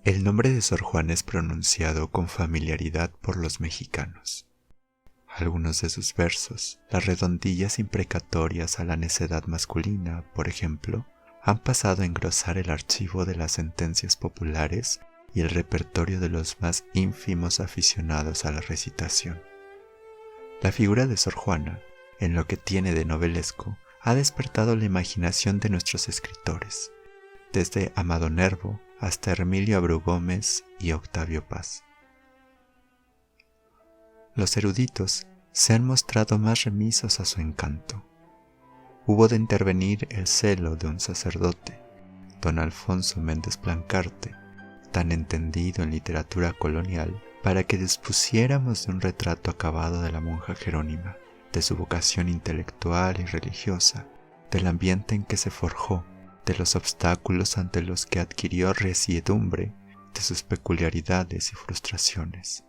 El nombre de Sor Juana es pronunciado con familiaridad por los mexicanos. Algunos de sus versos, las redondillas imprecatorias a la necedad masculina, por ejemplo, han pasado a engrosar el archivo de las sentencias populares y el repertorio de los más ínfimos aficionados a la recitación. La figura de Sor Juana, en lo que tiene de novelesco, ha despertado la imaginación de nuestros escritores, desde Amado Nervo hasta Hermilio Abreu Gómez y Octavio Paz. Los eruditos se han mostrado más remisos a su encanto. Hubo de intervenir el celo de un sacerdote, don Alfonso Méndez Plancarte, tan entendido en literatura colonial, para que dispusiéramos de un retrato acabado de la monja Jerónima, de su vocación intelectual y religiosa, del ambiente en que se forjó, de los obstáculos ante los que adquirió resiedumbre, de sus peculiaridades y frustraciones,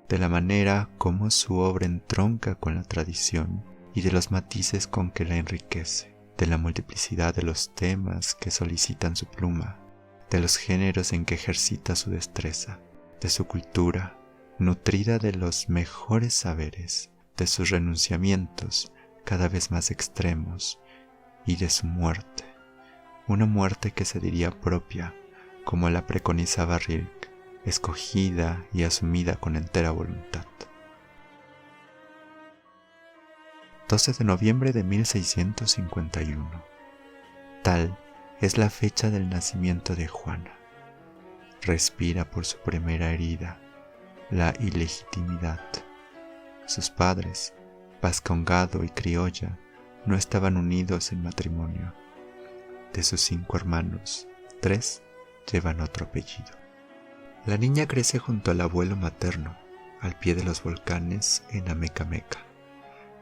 de la manera como su obra entronca con la tradición y de los matices con que la enriquece, de la multiplicidad de los temas que solicitan su pluma, de los géneros en que ejercita su destreza, de su cultura, nutrida de los mejores saberes, de sus renunciamientos cada vez más extremos y de su muerte, una muerte que se diría propia, como la preconizaba Rilke, escogida y asumida con entera voluntad. 12 de noviembre de 1651. Tal es la fecha del nacimiento de Juana. Respira por su primera herida, la ilegitimidad. Sus padres, Vascongado y Criolla, no estaban unidos en matrimonio. De sus 5 hermanos, 3 llevan otro apellido. La niña crece junto al abuelo materno, al pie de los volcanes en Amecameca.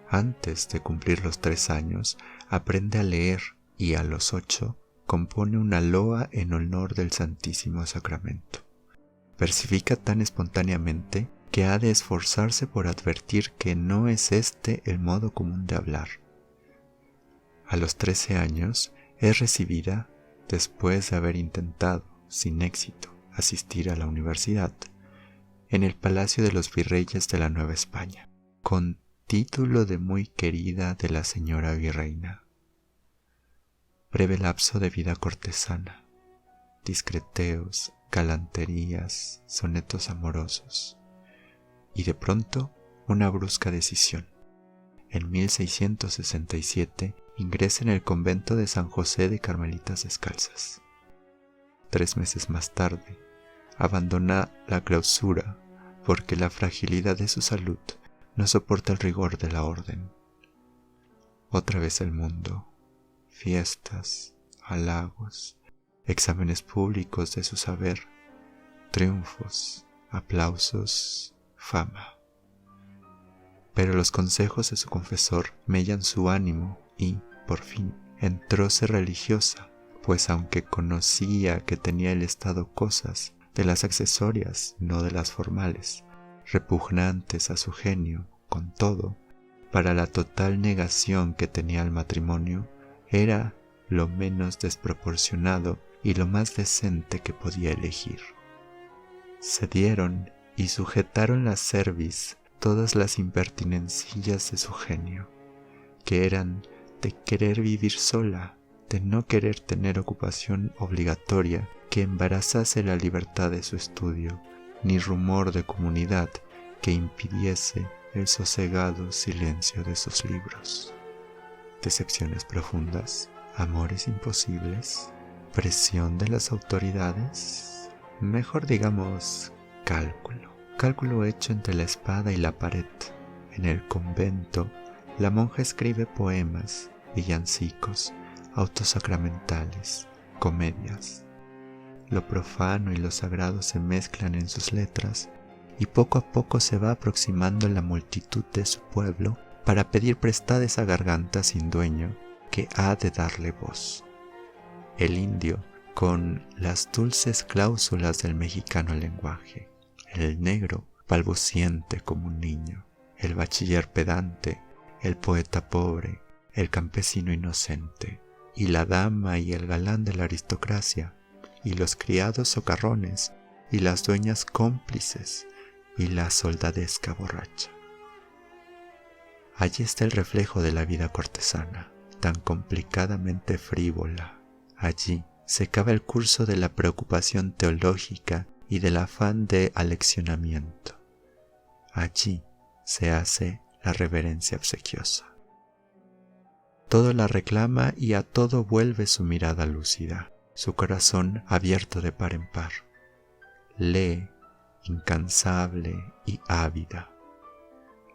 Antes de cumplir los 3 años, aprende a leer y a los 8 compone una loa en honor del Santísimo Sacramento. Versifica tan espontáneamente que ha de esforzarse por advertir que no es este el modo común de hablar. A los 13 años es recibida, después de haber intentado, sin éxito, asistir a la universidad, en el Palacio de los Virreyes de la Nueva España, con título de muy querida de la señora virreina. Breve lapso de vida cortesana, discreteos, galanterías, sonetos amorosos, y de pronto una brusca decisión. En 1667 ingresa en el convento de San José de Carmelitas Descalzas. 3 meses más tarde, abandona la clausura porque la fragilidad de su salud no soporta el rigor de la orden. Otra vez el mundo, fiestas, halagos, exámenes públicos de su saber, triunfos, aplausos, fama. Pero los consejos de su confesor mellan su ánimo y, por fin, entróse religiosa, pues aunque conocía que tenía el Estado cosas de las accesorias, no de las formales, repugnantes a su genio, con todo, para la total negación que tenía al matrimonio, era lo menos desproporcionado y lo más decente que podía elegir. Cedieron y sujetaron la cerviz todas las impertinencillas de su genio, que eran de querer vivir sola, de no querer tener ocupación obligatoria que embarazase la libertad de su estudio, ni rumor de comunidad que impidiese el sosegado silencio de sus libros. Decepciones profundas, amores imposibles, presión de las autoridades, mejor digamos cálculo hecho entre la espada y la pared. En el convento, la monja escribe poemas, villancicos, autos sacramentales, comedias. Lo profano y lo sagrado se mezclan en sus letras y poco a poco se va aproximando la multitud de su pueblo para pedir prestada esa garganta sin dueño que ha de darle voz. El indio, con las dulces cláusulas del mexicano lenguaje, el negro, balbuciente como un niño, el bachiller pedante, el poeta pobre, el campesino inocente, y la dama y el galán de la aristocracia, y los criados socarrones, y las dueñas cómplices y la soldadesca borracha. Allí está el reflejo de la vida cortesana, tan complicadamente frívola. Allí se cava el curso de la preocupación teológica y del afán de aleccionamiento. Allí se hace la reverencia obsequiosa. Todo la reclama y a todo vuelve su mirada lúcida, su corazón abierto de par en par. Lee, incansable y ávida.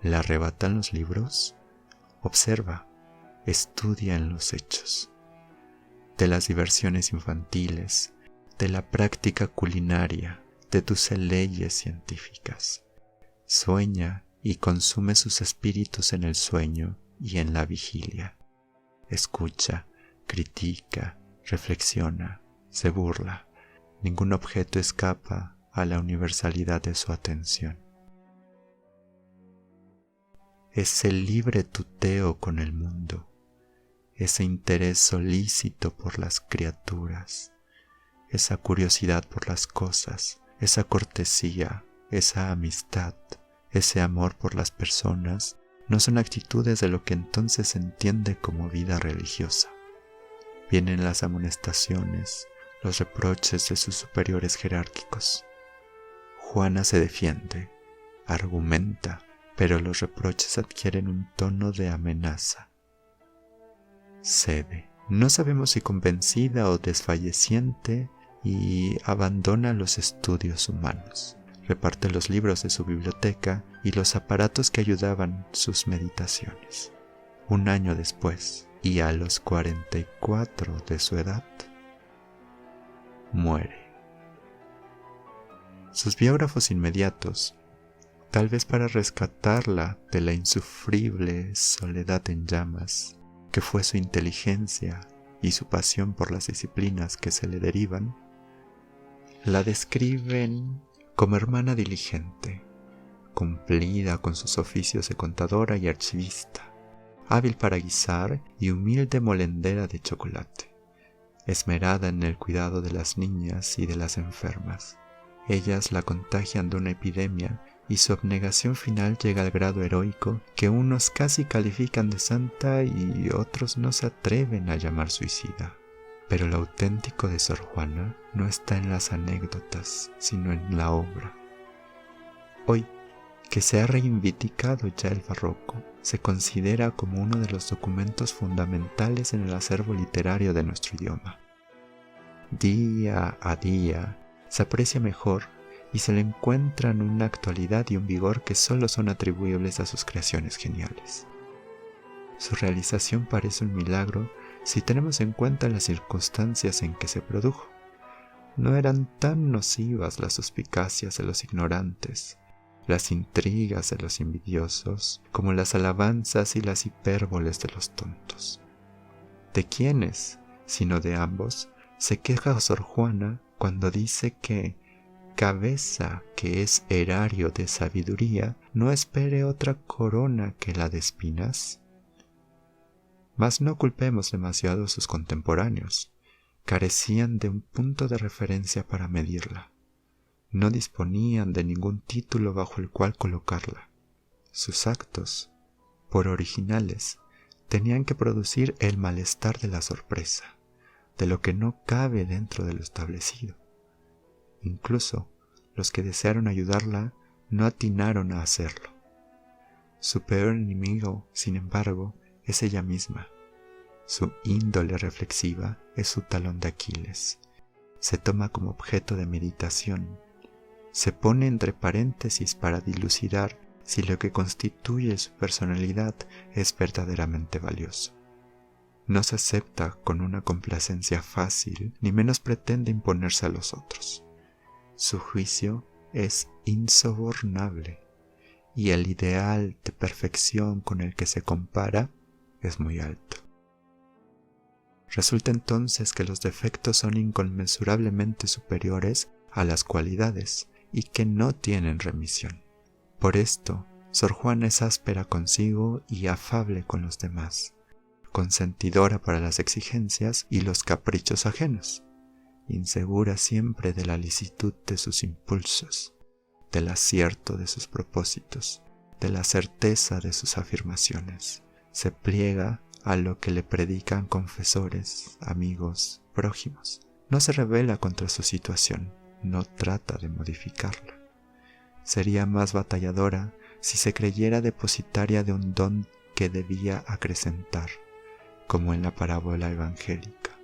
¿Le arrebatan los libros? Observa, estudia en los hechos. De las diversiones infantiles, de la práctica culinaria, de tus leyes científicas. Sueña y consume sus espíritus en el sueño y en la vigilia. Escucha, critica, reflexiona, se burla. Ningún objeto escapa a la universalidad de su atención. Ese libre tuteo con el mundo, ese interés solícito por las criaturas, esa curiosidad por las cosas, esa cortesía, esa amistad, ese amor por las personas, no son actitudes de lo que entonces se entiende como vida religiosa. Vienen las amonestaciones, los reproches de sus superiores jerárquicos. Juana se defiende, argumenta, pero los reproches adquieren un tono de amenaza. Cede, no sabemos si convencida o desfalleciente, y abandona los estudios humanos. Reparte los libros de su biblioteca y los aparatos que ayudaban sus meditaciones. Un año después, y a los 44 de su edad, muere. Sus biógrafos inmediatos, tal vez para rescatarla de la insufrible soledad en llamas, que fue su inteligencia y su pasión por las disciplinas que se le derivan, la describen como hermana diligente, cumplida con sus oficios de contadora y archivista, hábil para guisar y humilde molendera de chocolate, esmerada en el cuidado de las niñas y de las enfermas. Ellas la contagian de una epidemia y su abnegación final llega al grado heroico que unos casi califican de santa y otros no se atreven a llamar suicida. Pero lo auténtico de Sor Juana no está en las anécdotas, sino en la obra. Hoy, que se ha reivindicado ya el barroco, se considera como uno de los documentos fundamentales en el acervo literario de nuestro idioma. Día a día se aprecia mejor y se le encuentran una actualidad y un vigor que solo son atribuibles a sus creaciones geniales. Su realización parece un milagro si tenemos en cuenta las circunstancias en que se produjo. No eran tan nocivas las suspicacias de los ignorantes, las intrigas de los envidiosos, como las alabanzas y las hipérboles de los tontos. ¿De quiénes, sino de ambos, se queja Sor Juana cuando dice que cabeza que es erario de sabiduría no espere otra corona que la de espinas? Mas no culpemos demasiado a sus contemporáneos. Carecían de un punto de referencia para medirla. No disponían de ningún título bajo el cual colocarla. Sus actos, por originales, tenían que producir el malestar de la sorpresa, de lo que no cabe dentro de lo establecido. Incluso los que desearon ayudarla no atinaron a hacerlo. Su peor enemigo, sin embargo, es ella misma. Su índole reflexiva es su talón de Aquiles. Se toma como objeto de meditación. Se pone entre paréntesis para dilucidar si lo que constituye su personalidad es verdaderamente valioso. No se acepta con una complacencia fácil, ni menos pretende imponerse a los otros. Su juicio es insobornable, y el ideal de perfección con el que se compara es muy alto. Resulta entonces que los defectos son inconmensurablemente superiores a las cualidades y que no tienen remisión. Por esto, Sor Juana es áspera consigo y afable con los demás, consentidora para las exigencias y los caprichos ajenos, insegura siempre de la licitud de sus impulsos, del acierto de sus propósitos, de la certeza de sus afirmaciones. Se pliega a lo que le predican confesores, amigos, prójimos. No se rebela contra su situación, no trata de modificarla. Sería más batalladora si se creyera depositaria de un don que debía acrecentar, como en la parábola evangélica.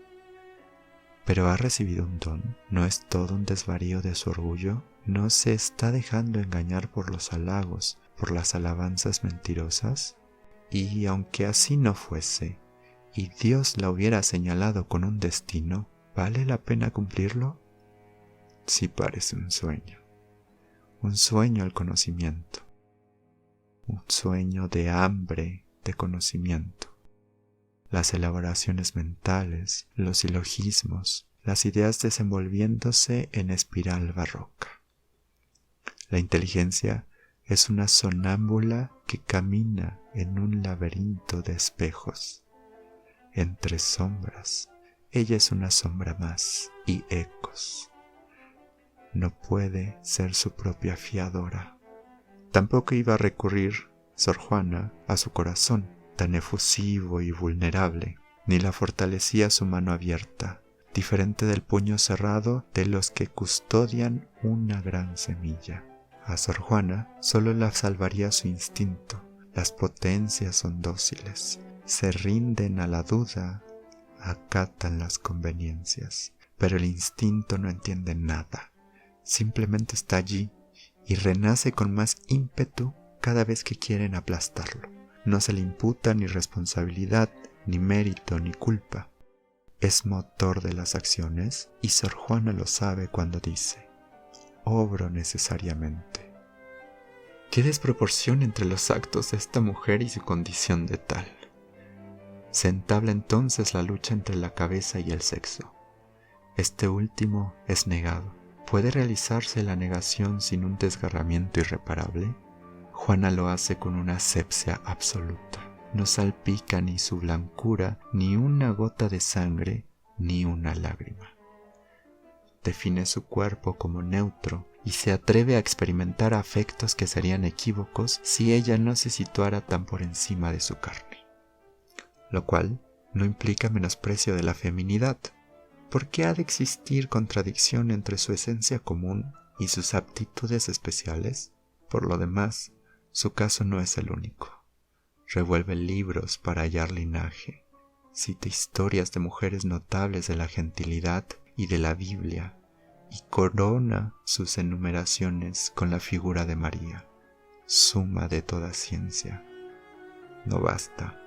¿Pero ha recibido un don? ¿No es todo un desvarío de su orgullo? ¿No se está dejando engañar por los halagos, por las alabanzas mentirosas? Y aunque así no fuese, y Dios la hubiera señalado con un destino, ¿vale la pena cumplirlo? Sí parece un sueño el conocimiento, un sueño de hambre de conocimiento. Las elaboraciones mentales, los silogismos, las ideas desenvolviéndose en espiral barroca. La inteligencia es una sonámbula que camina en un laberinto de espejos, entre sombras. Ella es una sombra más y ecos. No puede ser su propia fiadora. Tampoco iba a recurrir Sor Juana a su corazón, tan efusivo y vulnerable, ni la fortalecía su mano abierta, diferente del puño cerrado de los que custodian una gran semilla. A Sor Juana solo la salvaría su instinto. Las potencias son dóciles, se rinden a la duda, acatan las conveniencias, pero el instinto no entiende nada, simplemente está allí y renace con más ímpetu cada vez que quieren aplastarlo. No se le imputa ni responsabilidad, ni mérito, ni culpa. Es motor de las acciones y Sor Juana lo sabe cuando dice: obro necesariamente. ¿Qué desproporción entre los actos de esta mujer y su condición de tal? Se entabla entonces la lucha entre la cabeza y el sexo. Este último es negado. ¿Puede realizarse la negación sin un desgarramiento irreparable? Juana lo hace con una asepsia absoluta. No salpica ni su blancura, ni una gota de sangre, ni una lágrima. Define su cuerpo como neutro y se atreve a experimentar afectos que serían equívocos si ella no se situara tan por encima de su carne. Lo cual no implica menosprecio de la feminidad. ¿Por qué ha de existir contradicción entre su esencia común y sus aptitudes especiales? Por lo demás, su caso no es el único. Revuelve libros para hallar linaje, cita historias de mujeres notables de la gentilidad y de la Biblia, y corona sus enumeraciones con la figura de María, suma de toda ciencia. No basta.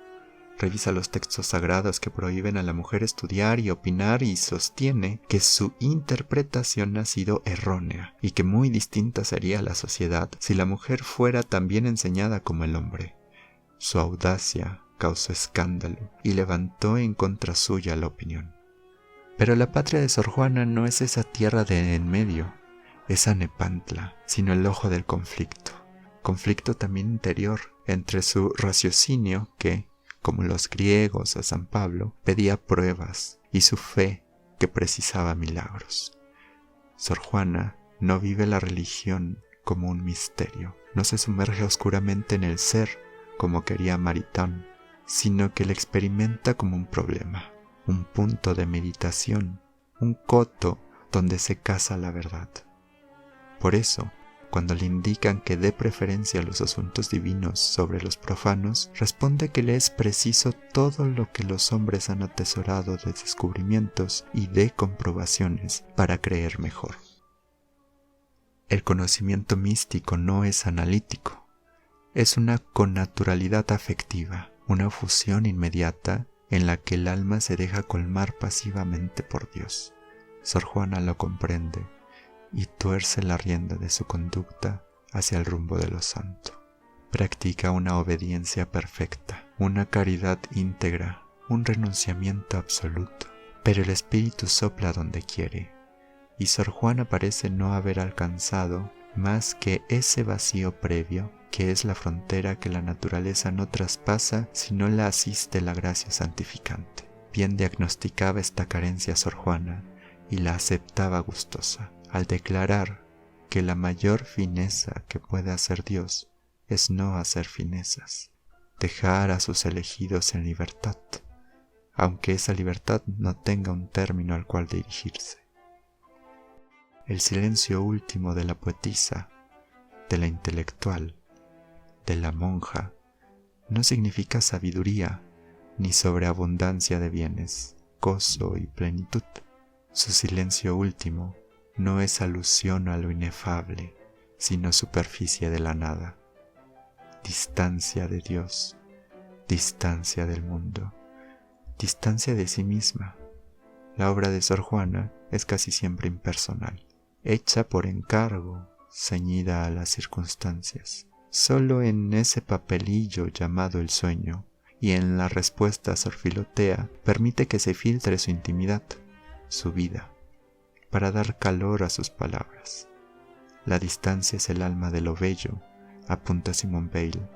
Revisa los textos sagrados que prohíben a la mujer estudiar y opinar y sostiene que su interpretación ha sido errónea y que muy distinta sería la sociedad si la mujer fuera tan bien enseñada como el hombre. Su audacia causó escándalo y levantó en contra suya la opinión. Pero la patria de Sor Juana no es esa tierra de en medio, esa Nepantla, sino el ojo del conflicto también interior entre su raciocinio que, como los griegos a San Pablo, pedía pruebas, y su fe, que precisaba milagros. Sor Juana no vive la religión como un misterio, no se sumerge oscuramente en el ser, como quería Maritain, sino que la experimenta como un problema, un punto de meditación, un coto donde se casa la verdad. Por eso, cuando le indican que dé preferencia a los asuntos divinos sobre los profanos, responde que le es preciso todo lo que los hombres han atesorado de descubrimientos y de comprobaciones para creer mejor. El conocimiento místico no es analítico, es una connaturalidad afectiva, una fusión inmediata en la que el alma se deja colmar pasivamente por Dios. Sor Juana lo comprende y tuerce la rienda de su conducta hacia el rumbo de lo santo. Practica una obediencia perfecta, una caridad íntegra, un renunciamiento absoluto. Pero el Espíritu sopla donde quiere, y Sor Juana parece no haber alcanzado más que ese vacío previo, que es la frontera que la naturaleza no traspasa si no la asiste la gracia santificante. Bien diagnosticaba esta carencia Sor Juana, y la aceptaba gustosa, al declarar que la mayor fineza que puede hacer Dios es no hacer finezas, dejar a sus elegidos en libertad, aunque esa libertad no tenga un término al cual dirigirse. El silencio último de la poetisa, de la intelectual, de la monja, no significa sabiduría ni sobreabundancia de bienes, gozo y plenitud. Su silencio último no es alusión a lo inefable, sino superficie de la nada, distancia de Dios, distancia del mundo, distancia de sí misma. La obra de Sor Juana es casi siempre impersonal, hecha por encargo, ceñida a las circunstancias. Solo en ese papelillo llamado el sueño y en la respuesta a Sor Filotea permite que se filtre su intimidad, su vida, para dar calor a sus palabras. La distancia es el alma de lo bello, apunta Simone Weil,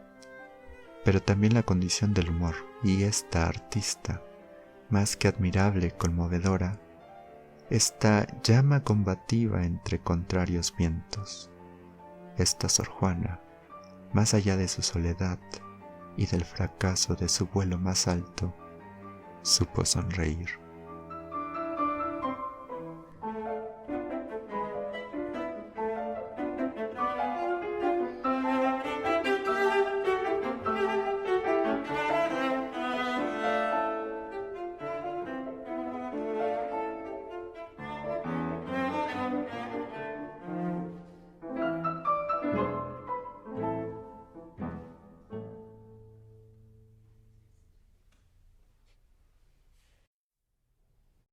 pero también la condición del humor, y esta artista, más que admirable, conmovedora, esta llama combativa entre contrarios vientos, esta Sor Juana, más allá de su soledad y del fracaso de su vuelo más alto, supo sonreír.